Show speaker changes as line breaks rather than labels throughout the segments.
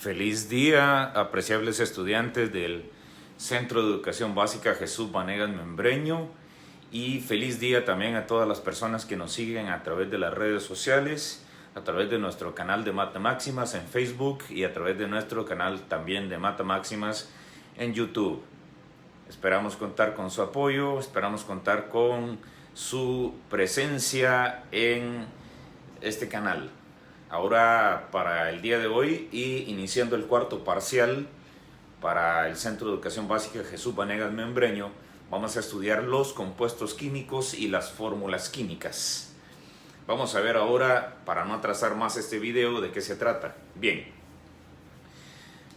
Feliz día, apreciables estudiantes del Centro de Educación Básica Jesús Vanegas Membreño, y feliz día también a todas las personas que nos siguen a través de las redes sociales, a través de nuestro canal de Mata Máximas en Facebook y a través de nuestro canal también de Mata Máximas en YouTube. Esperamos contar con su apoyo, esperamos contar con su presencia en este canal. Ahora, para el día de hoy y iniciando el cuarto parcial para el Centro de Educación Básica Jesús Vanegas Membreño, vamos a estudiar los compuestos químicos y las fórmulas químicas. Vamos a ver ahora, para no atrasar más este video, de qué se trata. Bien,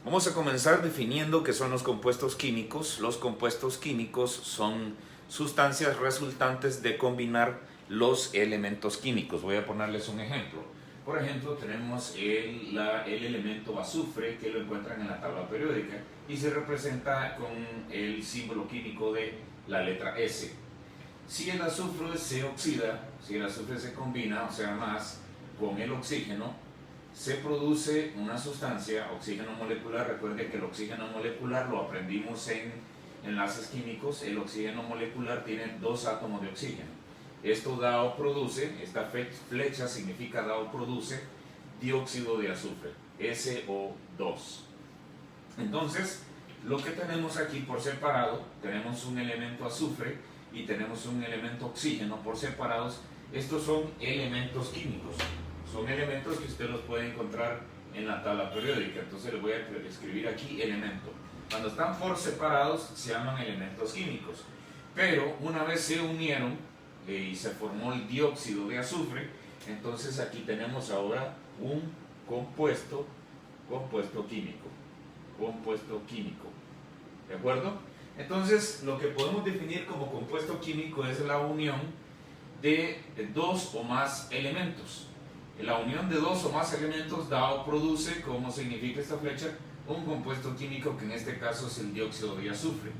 vamos a comenzar definiendo qué son los compuestos químicos. Los compuestos químicos son sustancias resultantes de combinar los elementos químicos. Voy a ponerles un ejemplo. Por ejemplo, tenemos el elemento azufre, que lo encuentran en la tabla periódica y se representa con el símbolo químico de la letra S. Si el azufre se oxida, si el azufre se combina, o sea, más con el oxígeno, se produce una sustancia, oxígeno molecular. Recuerden que el oxígeno molecular lo aprendimos en enlaces químicos. El oxígeno molecular tiene 2 átomos de oxígeno. Esto da o produce, esta flecha significa da o produce dióxido de azufre, SO2. Entonces, lo que tenemos aquí por separado, tenemos un elemento azufre y tenemos un elemento oxígeno por separados. Estos son elementos químicos, son elementos que usted los puede encontrar en la tabla periódica. Entonces les voy a escribir aquí elemento. Cuando están por separados se llaman elementos químicos, pero una vez se unieron y se formó el dióxido de azufre, entonces aquí tenemos ahora un compuesto químico, ¿de acuerdo? Entonces lo que podemos definir como compuesto químico es la unión de 2 o más elementos. La unión de 2 o más elementos da o produce, como significa esta flecha, un compuesto químico, que en este caso es el dióxido de azufre.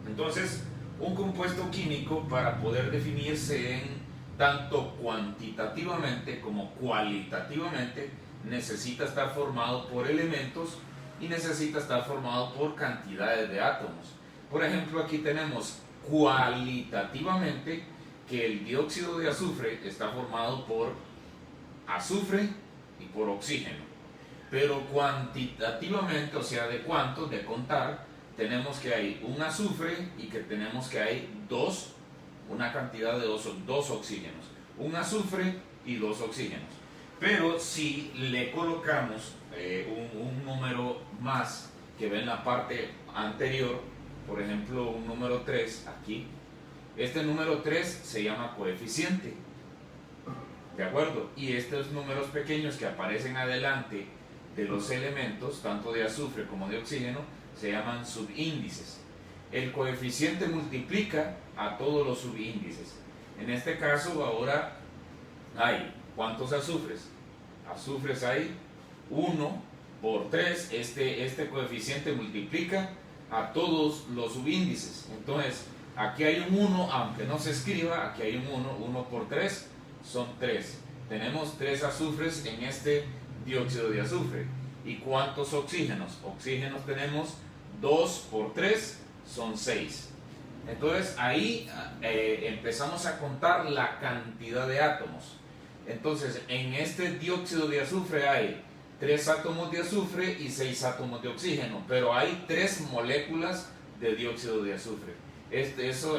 Entonces, un compuesto químico, para poder definirse en tanto cuantitativamente como cualitativamente, necesita estar formado por elementos y necesita estar formado por cantidades de átomos. Por ejemplo, aquí tenemos cualitativamente que el dióxido de azufre está formado por azufre y por oxígeno, pero cuantitativamente, o sea, de cuánto, de contar, tenemos que hay un azufre y que tenemos que hay una cantidad de dos oxígenos, un azufre y 2 oxígenos. Pero si le colocamos un número más que ve en la parte anterior, por ejemplo un número 3 aquí, este número 3 se llama coeficiente, ¿de acuerdo? Y estos números pequeños que aparecen adelante de los elementos, tanto de azufre como de oxígeno, se llaman subíndices. El coeficiente multiplica a todos los subíndices. En este caso ahora hay, ¿cuántos azufres? Azufres hay 1 por 3. Este coeficiente multiplica a todos los subíndices. Entonces aquí hay un 1, aunque no se escriba, aquí hay un 1 por 3 son 3. Tenemos 3 azufres en este dióxido de azufre. ¿Y cuántos oxígenos? Oxígenos tenemos 2 por 3 son 6. Entonces ahí empezamos a contar la cantidad de átomos. Entonces en este dióxido de azufre hay 3 átomos de azufre y 6 átomos de oxígeno, pero hay 3 moléculas de dióxido de azufre.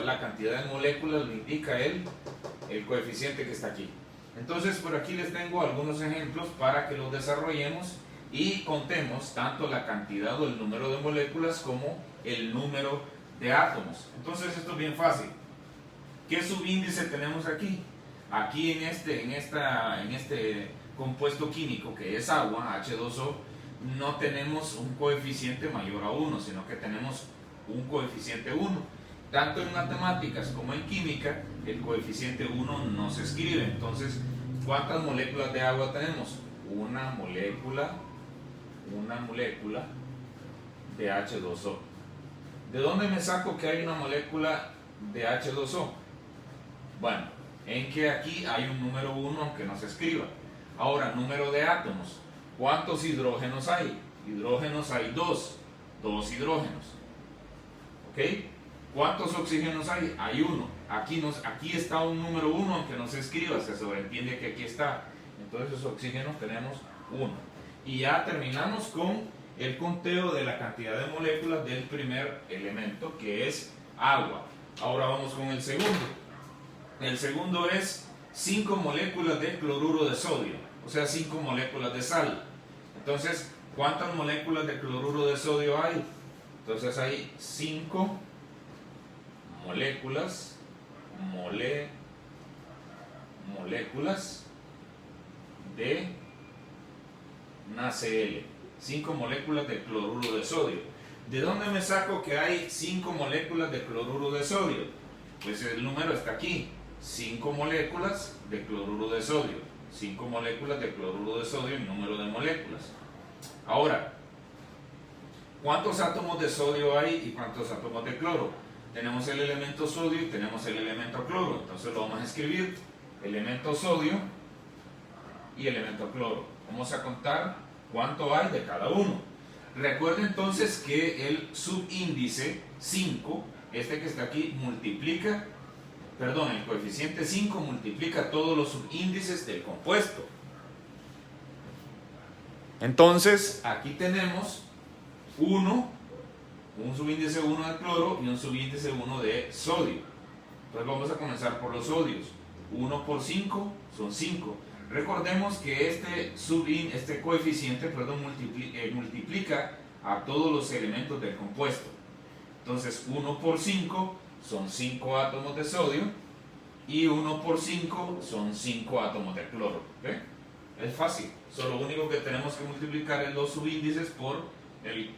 La cantidad de moléculas lo indica el coeficiente que está aquí. Entonces por aquí les tengo algunos ejemplos para que los desarrollemos y contemos tanto la cantidad o el número de moléculas como el número de átomos. Entonces esto es bien fácil. ¿Qué subíndice tenemos aquí? Aquí en este compuesto químico, que es agua, H2O, no tenemos un coeficiente mayor a 1, sino que tenemos un coeficiente 1. Tanto en matemáticas como en química, el coeficiente 1 no se escribe. Entonces, ¿cuántas moléculas de agua tenemos? Una molécula de H2O. ¿De dónde me saco que hay una molécula de H2O? Bueno, en que aquí hay un número 1 aunque no se escriba. Ahora, número de átomos. ¿Cuántos hidrógenos hay? Hidrógenos hay dos hidrógenos. ¿Ok? ¿Cuántos oxígenos hay? Hay uno. Aquí está un número 1, aunque no se escriba, se sobreentiende que aquí está. Entonces oxígenos tenemos 1. Y ya terminamos con el conteo de la cantidad de moléculas del primer elemento, que es agua. Ahora vamos con el segundo. El segundo es 5 moléculas de cloruro de sodio, o sea, 5 moléculas de sal. Entonces, ¿cuántas moléculas de cloruro de sodio hay? Entonces hay 5 moléculas de NaCl, 5 moléculas de cloruro de sodio. ¿De dónde me saco que hay 5 moléculas de cloruro de sodio? Pues el número está aquí, 5 moléculas de cloruro de sodio. 5 moléculas de cloruro de sodio, el número de moléculas. Ahora, ¿cuántos átomos de sodio hay y cuántos átomos de cloro? Tenemos el elemento sodio y tenemos el elemento cloro. Entonces lo vamos a escribir, elemento sodio y elemento cloro. Vamos a contar cuánto hay de cada uno. Recuerden entonces que el subíndice 5, este que está aquí, el coeficiente 5 multiplica todos los subíndices del compuesto. Entonces, aquí tenemos un subíndice 1 de cloro y un subíndice 1 de sodio. Entonces vamos a comenzar por los sodios. 1 por 5 son 5. Recordemos que este coeficiente multiplica a todos los elementos del compuesto. Entonces 1 por 5 son 5 átomos de sodio y 1 por 5 son 5 átomos de cloro. ¿Okay? Es fácil, solo lo único que tenemos que multiplicar es los subíndices por el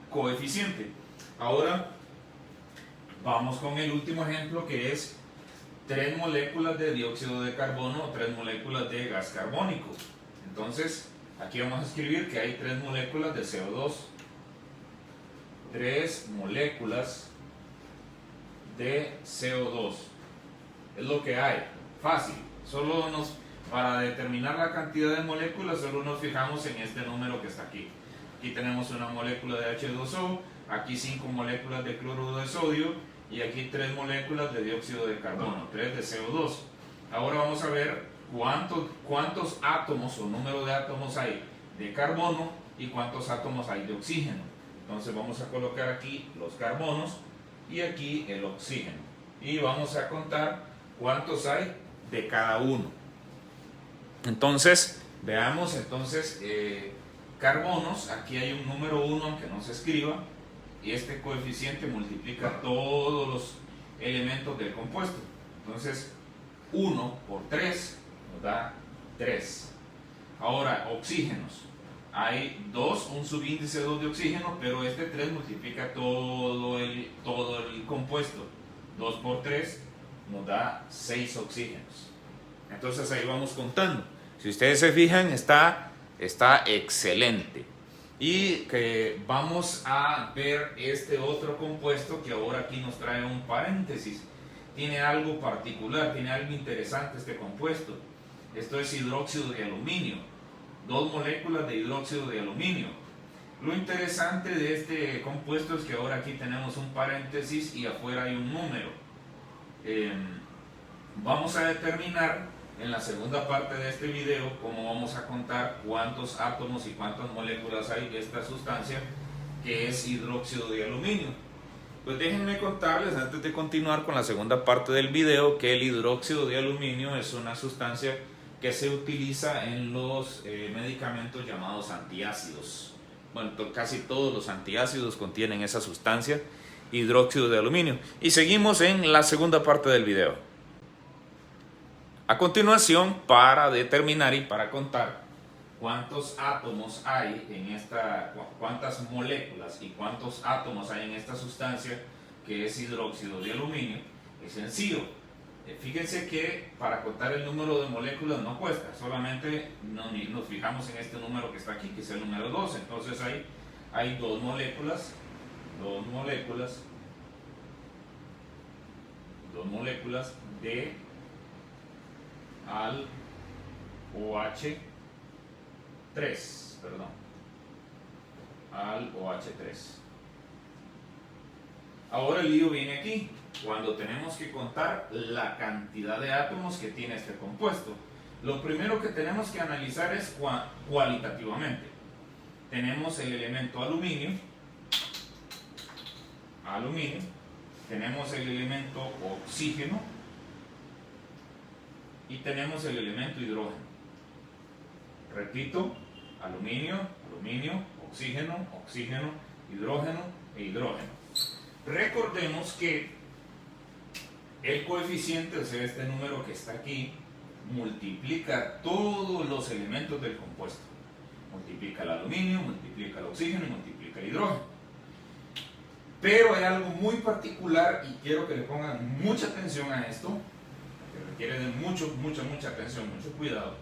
coeficiente. Ahora vamos con el último ejemplo, que es 3 moléculas de dióxido de carbono o 3 moléculas de gas carbónico. Entonces aquí vamos a escribir que hay 3 moléculas de CO2. 3 moléculas de CO2 es lo que hay, fácil. Para determinar la cantidad de moléculas solo nos fijamos en este número que está aquí. Aquí tenemos una molécula de H2O, aquí 5 moléculas de cloruro de sodio y aquí 3 moléculas de dióxido de carbono, 3 de CO2. Ahora vamos a ver cuántos átomos o número de átomos hay de carbono y cuántos átomos hay de oxígeno. Entonces vamos a colocar aquí los carbonos y aquí el oxígeno. Y vamos a contar cuántos hay de cada uno. Entonces, veamos carbonos. Aquí hay un número 1, aunque no se escriba. Y este coeficiente multiplica todos los elementos del compuesto. Entonces, 1 por 3 nos da 3. Ahora, oxígenos. Hay un subíndice 2 de oxígeno, pero este 3 multiplica todo el compuesto. 2 por 3 nos da 6 oxígenos. Entonces ahí vamos contando. Si ustedes se fijan, está excelente. Y que vamos a ver este otro compuesto que ahora aquí nos trae un paréntesis. Tiene algo particular, tiene algo interesante este compuesto. Esto es hidróxido de aluminio. 2 moléculas de hidróxido de aluminio. Lo interesante de este compuesto es que ahora aquí tenemos un paréntesis y afuera hay un número. Vamos a determinar en la segunda parte de este video cómo vamos a contar cuántos átomos y cuántas moléculas hay de esta sustancia que es hidróxido de aluminio. Pues déjenme contarles antes de continuar con la segunda parte del video que el hidróxido de aluminio es una sustancia que se utiliza en los medicamentos llamados antiácidos. Bueno, casi todos los antiácidos contienen esa sustancia, hidróxido de aluminio. Y seguimos en la segunda parte del video. A continuación, para determinar y para contar cuántos átomos hay en cuántas moléculas y cuántos átomos hay en esta sustancia que es hidróxido de aluminio, es sencillo. Fíjense que para contar el número de moléculas no cuesta, solamente nos fijamos en este número que está aquí, que es el número 2. Entonces hay 2 moléculas de al OH3. perdón, al OH3. Ahora el lío viene aquí, cuando tenemos que contar la cantidad de átomos que tiene este compuesto. Lo primero que tenemos que analizar es cualitativamente. Tenemos el elemento aluminio, tenemos el elemento oxígeno y tenemos el elemento hidrógeno. Repito, aluminio, oxígeno, hidrógeno e hidrógeno. Recordemos que el coeficiente, o sea, este número que está aquí, multiplica todos los elementos del compuesto. Multiplica el aluminio, multiplica el oxígeno y multiplica el hidrógeno. Pero hay algo muy particular y quiero que le pongan mucha atención a esto, que requiere de mucha atención, mucho cuidado.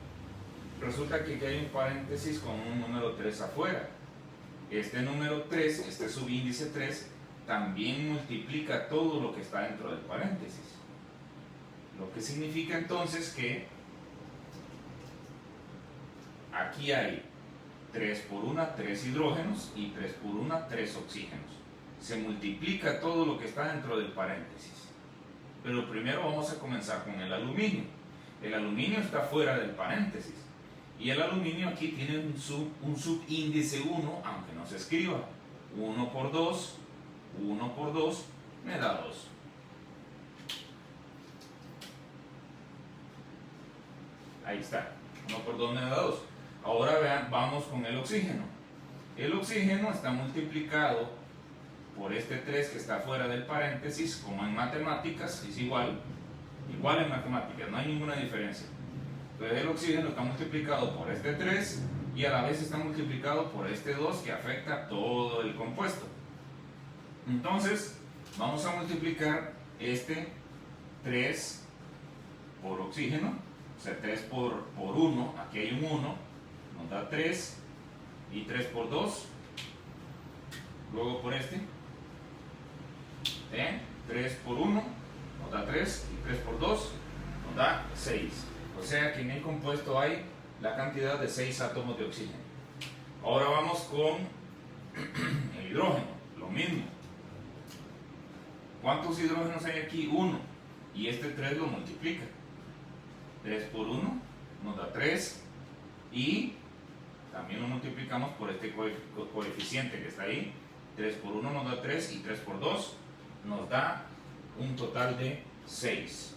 Resulta que aquí hay un paréntesis con un número 3 afuera. Este número 3, este subíndice 3, también multiplica todo lo que está dentro del paréntesis. Lo que significa entonces que aquí hay 3 por 1, 3 hidrógenos y 3 por 1, 3 oxígenos. Se multiplica todo lo que está dentro del paréntesis. Pero primero vamos a comenzar con el aluminio. El aluminio está fuera del paréntesis. Y el aluminio aquí tiene un subíndice 1, aunque no se escriba. 1 por 2 me da 2. Ahí está, 1 por 2 me da 2. Ahora vean, vamos con el oxígeno. El oxígeno está multiplicado por este 3 que está fuera del paréntesis, como en matemáticas, es igual en matemáticas, no hay ninguna diferencia. Entonces el oxígeno está multiplicado por este 3 y a la vez está multiplicado por este 2 que afecta a todo el compuesto. Entonces vamos a multiplicar este 3 por oxígeno, o sea 3 por 1, aquí hay un 1, nos da 3, y 3 por 2, luego por este, 3 por 1 nos da 3, y 3 por 2 nos da 6. O sea que en el compuesto hay la cantidad de 6 átomos de oxígeno. Ahora vamos con el hidrógeno, lo mismo. ¿Cuántos hidrógenos hay aquí? 1. Y este 3 lo multiplica. 3 por 1 nos da 3. Y también lo multiplicamos por este coeficiente que está ahí. 3 por 1 nos da 3 y 3 por 2 nos da un total de 6.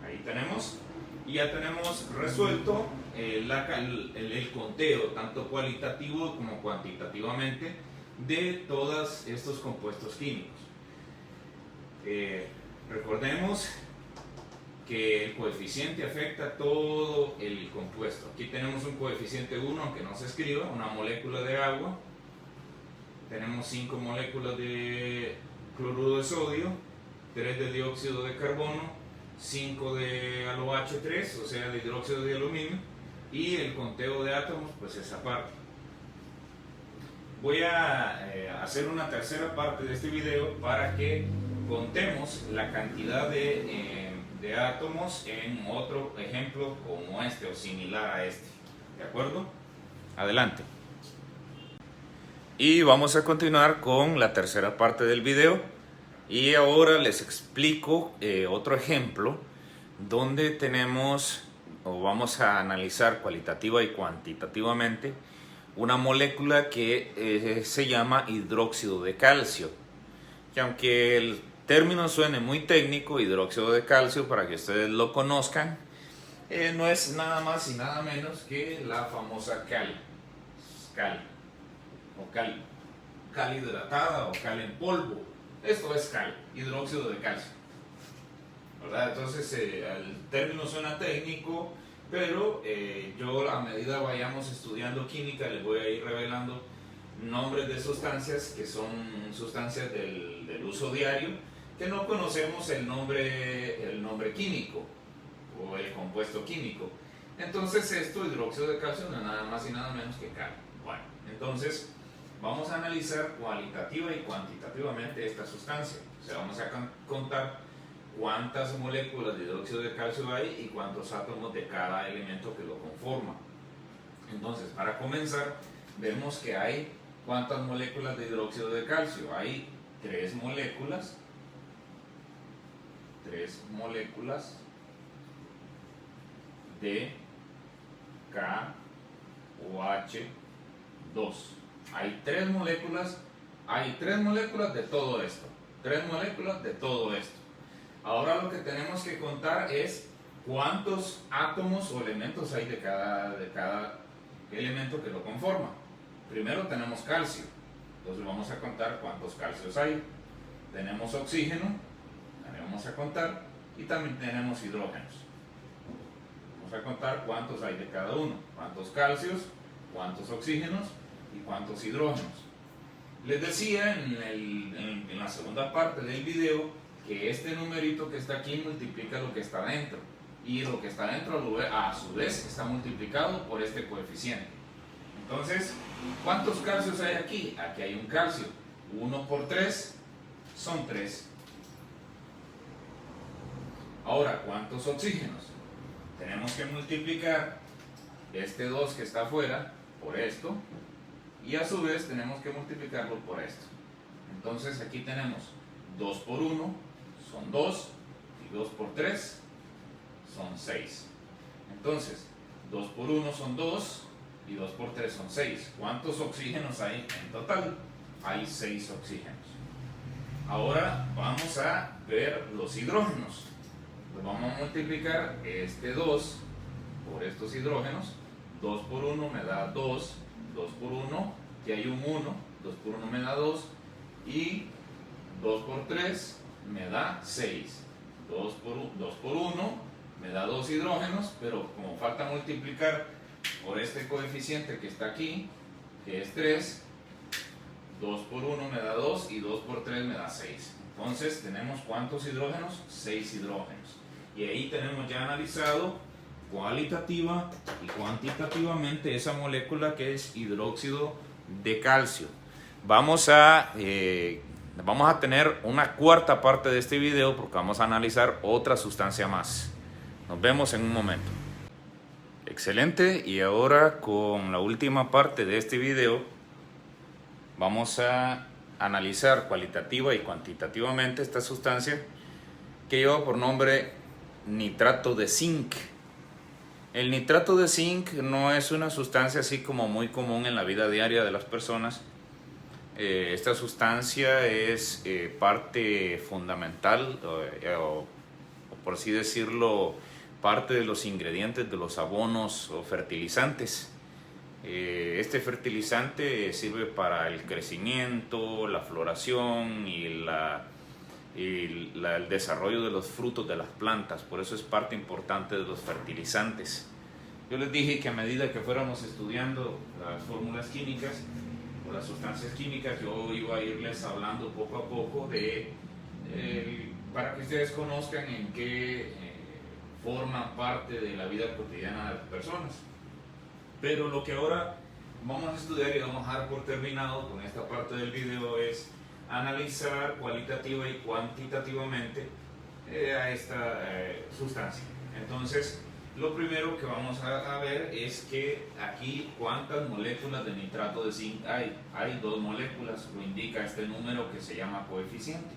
Ahí tenemos. Y ya tenemos resuelto el conteo, tanto cualitativo como cuantitativamente, de todos estos compuestos químicos. Recordemos que el coeficiente afecta todo el compuesto. Aquí tenemos un coeficiente 1, aunque no se escriba, una molécula de agua. Tenemos 5 moléculas de cloruro de sodio, 3 de dióxido de carbono, 5 de AlOH3, o sea de hidróxido de aluminio, y el conteo de átomos pues es aparte. Voy a hacer una tercera parte de este video para que contemos la cantidad de átomos en otro ejemplo como este o similar a este. ¿De acuerdo? Adelante. Y vamos a continuar con la tercera parte del video. Y ahora les explico otro ejemplo donde tenemos o vamos a analizar cualitativa y cuantitativamente una molécula que se llama hidróxido de calcio. Que aunque el término suene muy técnico, hidróxido de calcio, para que ustedes lo conozcan, no es nada más y nada menos que la famosa cal hidratada o cal en polvo. Esto es cal, hidróxido de calcio, ¿verdad? Entonces el término suena técnico, pero yo a medida vayamos estudiando química les voy a ir revelando nombres de sustancias que son sustancias del uso diario, que no conocemos el nombre químico o el compuesto químico. Entonces esto, hidróxido de calcio, no es nada más y nada menos que cal. Bueno, entonces vamos a analizar cualitativa y cuantitativamente esta sustancia. O sea, vamos a contar cuántas moléculas de hidróxido de calcio hay y cuántos átomos de cada elemento que lo conforma. Entonces, para comenzar, vemos que hay ¿cuántas moléculas de hidróxido de calcio? Hay 3 moléculas. 3 moléculas de KOH2. Hay 3 moléculas de todo esto. 3 moléculas de todo esto. Ahora lo que tenemos que contar es cuántos átomos o elementos hay de cada elemento que lo conforma. Primero tenemos calcio. Entonces vamos a contar cuántos calcios hay. Tenemos oxígeno, también vamos a contar, y también tenemos hidrógenos. Vamos a contar cuántos hay de cada uno, cuántos calcios, cuántos oxígenos y cuántos hidrógenos. Les decía en la segunda parte del video que este numerito que está aquí multiplica lo que está dentro, y lo que está dentro a su vez está multiplicado por este coeficiente. Entonces, ¿cuántos calcios hay aquí? Aquí hay un calcio. 1 por 3 son 3. Ahora, ¿cuántos oxígenos? Tenemos que multiplicar este 2 que está afuera por esto, y a su vez tenemos que multiplicarlo por esto. Entonces aquí tenemos 2 por 1 son 2, y 2 por 3 son 6. Entonces 2 por 1 son 2 y 2 por 3 son 6. ¿Cuántos oxígenos hay en total? Hay 6 oxígenos. Ahora vamos a ver los hidrógenos. Pues vamos a multiplicar este 2 por estos hidrógenos. 2 por 1 me da 2, 2 por 1, que hay un 1, 2 por 1 me da 2, y 2 por 3 me da 6. 2 por 1 me da 2 hidrógenos, pero como falta multiplicar por este coeficiente que está aquí, que es 3, 2 por 1 me da 2 y 2 por 3 me da 6. Entonces tenemos ¿cuántos hidrógenos? 6 hidrógenos. Y ahí tenemos ya analizado cualitativa y cuantitativamente esa molécula que es hidróxido de calcio. Vamos a tener una cuarta parte de este video porque vamos a analizar otra sustancia más. Nos vemos en un momento. Excelente, y ahora con la última parte de este video vamos a analizar cualitativa y cuantitativamente esta sustancia que lleva por nombre nitrato de zinc. El nitrato de zinc no es una sustancia así como muy común en la vida diaria de las personas. Esta sustancia es parte fundamental o por así decirlo, parte de los ingredientes de los abonos o fertilizantes. Este fertilizante sirve para el crecimiento, la floración y el desarrollo de los frutos de las plantas. Por eso es parte importante de los fertilizantes. Yo les dije que a medida que fuéramos estudiando las fórmulas químicas o las sustancias químicas, yo iba a irles hablando poco a poco para que ustedes conozcan en qué forman parte de la vida cotidiana de las personas. Pero lo que ahora vamos a estudiar y vamos a dar por terminado con esta parte del video es analizar cualitativa y cuantitativamente a esta sustancia. Entonces, lo primero que vamos a ver es que aquí cuántas moléculas de nitrato de zinc hay. Hay 2 moléculas, lo indica este número que se llama coeficiente.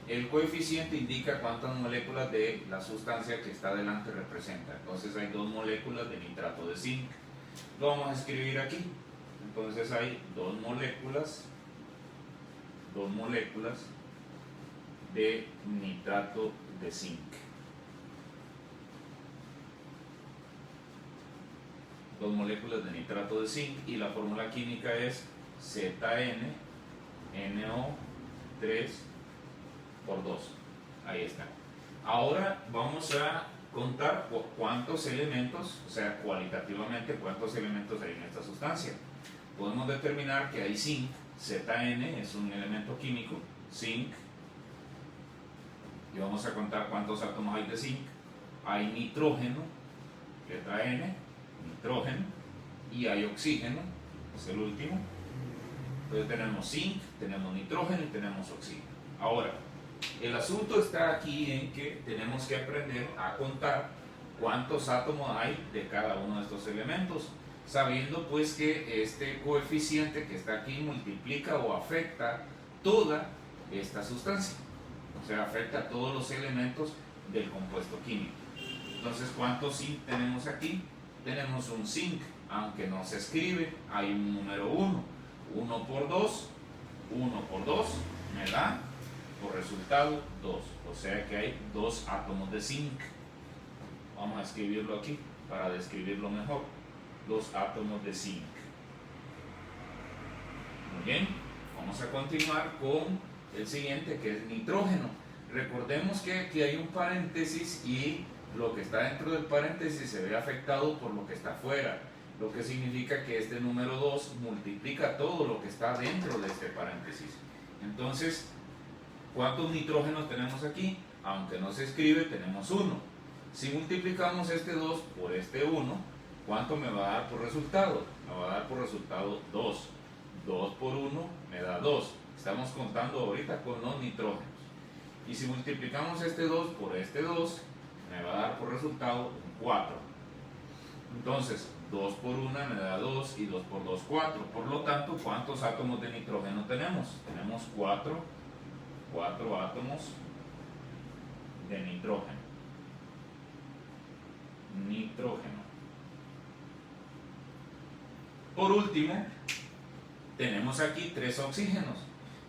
El coeficiente indica cuántas moléculas de la sustancia que está delante representa. Entonces hay 2 moléculas de nitrato de zinc. Lo vamos a escribir aquí. Entonces hay 2 moléculas de nitrato de zinc. 2 moléculas de nitrato de zinc, y la fórmula química es ZnNO3 por 2. Ahí está. Ahora vamos a contar por cuántos elementos, o sea, cualitativamente cuántos elementos hay en esta sustancia. Podemos determinar que hay zinc. Zn es un elemento químico, zinc, y vamos a contar cuántos átomos hay de zinc. Hay nitrógeno, letra N, nitrógeno, y hay oxígeno, es el último. Entonces tenemos zinc, tenemos nitrógeno y tenemos oxígeno. Ahora, el asunto está aquí en que tenemos que aprender a contar cuántos átomos hay de cada uno de estos elementos. sabiendo pues que este coeficiente que está aquí multiplica o afecta toda esta sustancia, o sea, afecta a todos los elementos del compuesto químico. Entonces, ¿cuántos zinc tenemos aquí? Tenemos un zinc, aunque no se escribe, hay un número 1. 1 por 2 me da por resultado 2, o sea que hay 2 átomos de zinc. Vamos a escribirlo aquí para describirlo mejor. 2 átomos de zinc. Muy bien, vamos a continuar con el siguiente, que es nitrógeno. Recordemos que aquí hay un paréntesis y lo que está dentro del paréntesis se ve afectado por lo que está afuera, lo que significa que este número 2 multiplica todo lo que está dentro de este paréntesis. Entonces, ¿cuántos nitrógenos tenemos aquí? Aunque no se escribe, tenemos 1. Si multiplicamos este 2 por este 1, ¿cuánto me va a dar por resultado? Me va a dar por resultado 2. 2 por 1 me da 2. Estamos contando ahorita con los nitrógenos. Y si multiplicamos este 2 por este 2, me va a dar por resultado 4. Entonces, 2 por 1 me da 2 y 2 por 2, 4. Por lo tanto, ¿cuántos átomos de nitrógeno tenemos? Tenemos 4 átomos de nitrógeno. Por último, tenemos aquí 3 oxígenos,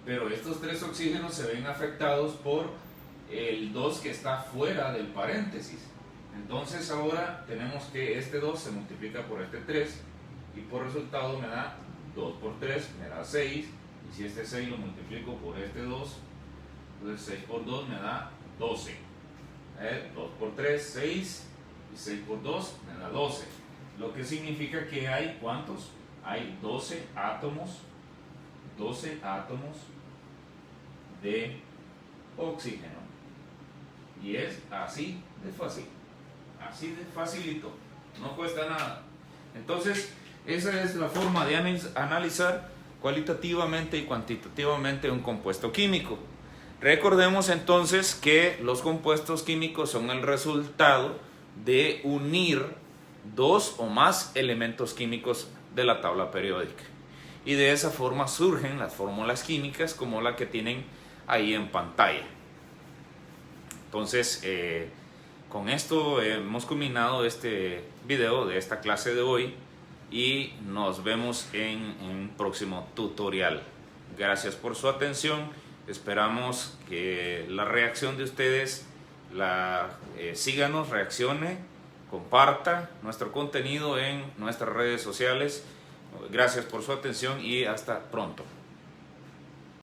pero estos 3 oxígenos se ven afectados por el 2 que está fuera del paréntesis. Entonces ahora tenemos que este 2 se multiplica por este 3 y por resultado me da 2 por 3 me da 6, y si este 6 lo multiplico por este 2, entonces 6 por 2 me da 12. 2 por 3, 6, y 6 por 2 me da 12, lo que significa que hay ¿cuántos? Hay 12 átomos de oxígeno, y es así de fácil, así de facilito, no cuesta nada. Entonces, esa es la forma de analizar cualitativamente y cuantitativamente un compuesto químico. Recordemos entonces que los compuestos químicos son el resultado de unir 2 o más elementos químicos de la tabla periódica, y de esa forma surgen las fórmulas químicas como la que tienen ahí en pantalla. Entonces, con esto hemos culminado este video de esta clase de hoy y nos vemos en un próximo tutorial. Gracias por su atención. Esperamos que la reacción de ustedes síganos, reaccione, comparta nuestro contenido en nuestras redes sociales. Gracias por su atención y hasta pronto.